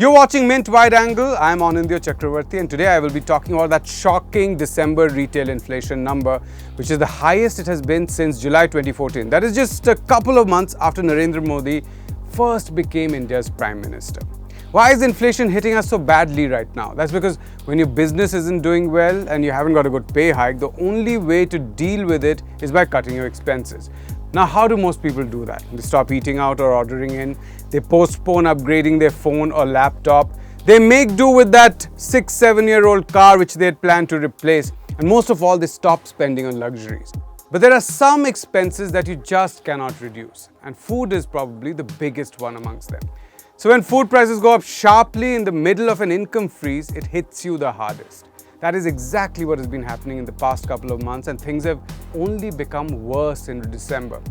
You're watching Mint Wide Angle. I'm Anindya Chakravarti, and today I will be talking about that shocking December retail inflation number, which is the highest it has been since July 2014. That is just a couple of months after Narendra Modi first became India's Prime Minister. Why is inflation hitting us so badly right now? That's because when your business isn't doing well and you haven't got a good pay hike, the only way to deal with it is by cutting your expenses. Now, how do most people do that? They stop eating out or ordering in. They postpone upgrading their phone or laptop. They make do with that 6-7-year-old car which they had planned to replace. And most of all, they stop spending on luxuries. But there are some expenses that you just cannot reduce. And food is probably the biggest one amongst them. So when food prices go up sharply in the middle of an income freeze, it hits you the hardest. That is exactly what has been happening in the past couple of months, and things have only become worse in December.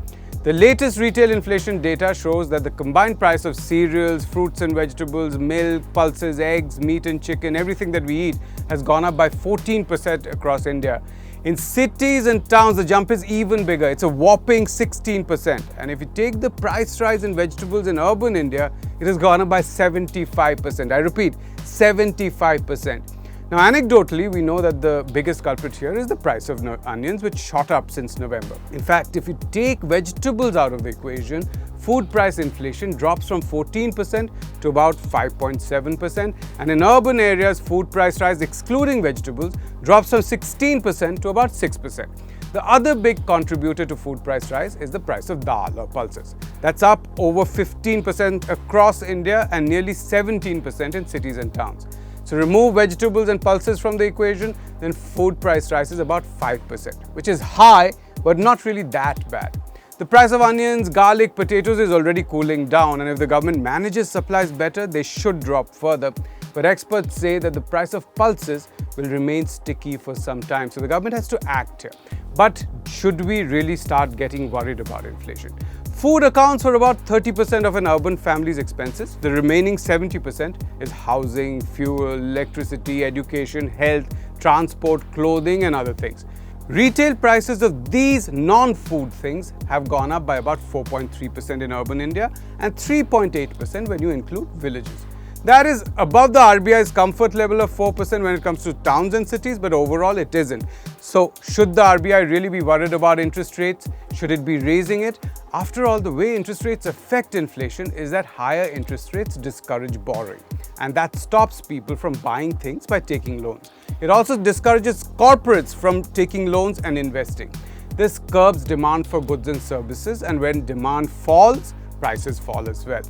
The latest retail inflation data shows that the combined price of cereals, fruits and vegetables, milk, pulses, eggs, meat and chicken, everything that we eat has gone up by 14% across India. In cities and towns, the jump is even bigger. It's a whopping 16%. And if you take the price rise in vegetables in urban India, it has gone up by 75%. I repeat, 75%. Now, anecdotally, we know that the biggest culprit here is the price of onions, which shot up since November. In fact, if you take vegetables out of the equation, food price inflation drops from 14% to about 5.7%. And in urban areas, food price rise, excluding vegetables, drops from 16% to about 6%. The other big contributor to food price rise is the price of dal or pulses. That's up over 15% across India and nearly 17% in cities and towns. So remove vegetables and pulses from the equation, then food price rises about 5%, which is high, but not really that bad. The price of onions, garlic, potatoes is already cooling down, and if the government manages supplies better, they should drop further. But experts say that the price of pulses will remain sticky for some time, so the government has to act here. But should we really start getting worried about inflation? Food accounts for about 30% of an urban family's expenses. The remaining 70% is housing, fuel, electricity, education, health, transport, clothing and other things. Retail prices of these non-food things have gone up by about 4.3% in urban India and 3.8% when you include villages. That is above the RBI's comfort level of 4% when it comes to towns and cities, but overall it isn't. So should the RBI really be worried about interest rates? Should it be raising it? After all, the way interest rates affect inflation is that higher interest rates discourage borrowing, and that stops people from buying things by taking loans. It also discourages corporates from taking loans and investing. This curbs demand for goods and services, and when demand falls, prices fall as well.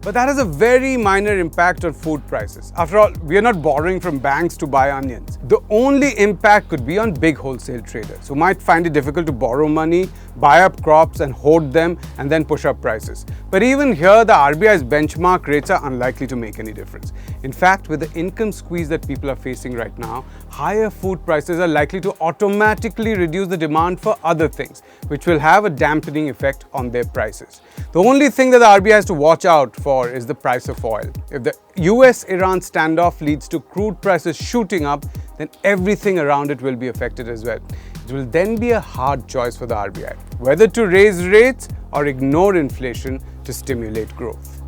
But that has a very minor impact on food prices. After all, we are not borrowing from banks to buy onions. The only impact could be on big wholesale traders who might find it difficult to borrow money, buy up crops and hoard them and then push up prices. But even here, the RBI's benchmark rates are unlikely to make any difference. In fact, with the income squeeze that people are facing right now, higher food prices are likely to automatically reduce the demand for other things, which will have a dampening effect on their prices. The only thing that the RBI has to watch out for is the price of oil. If the US-Iran standoff leads to crude prices shooting up, then everything around it will be affected as well. It will then be a hard choice for the RBI, whether to raise rates or ignore inflation to stimulate growth.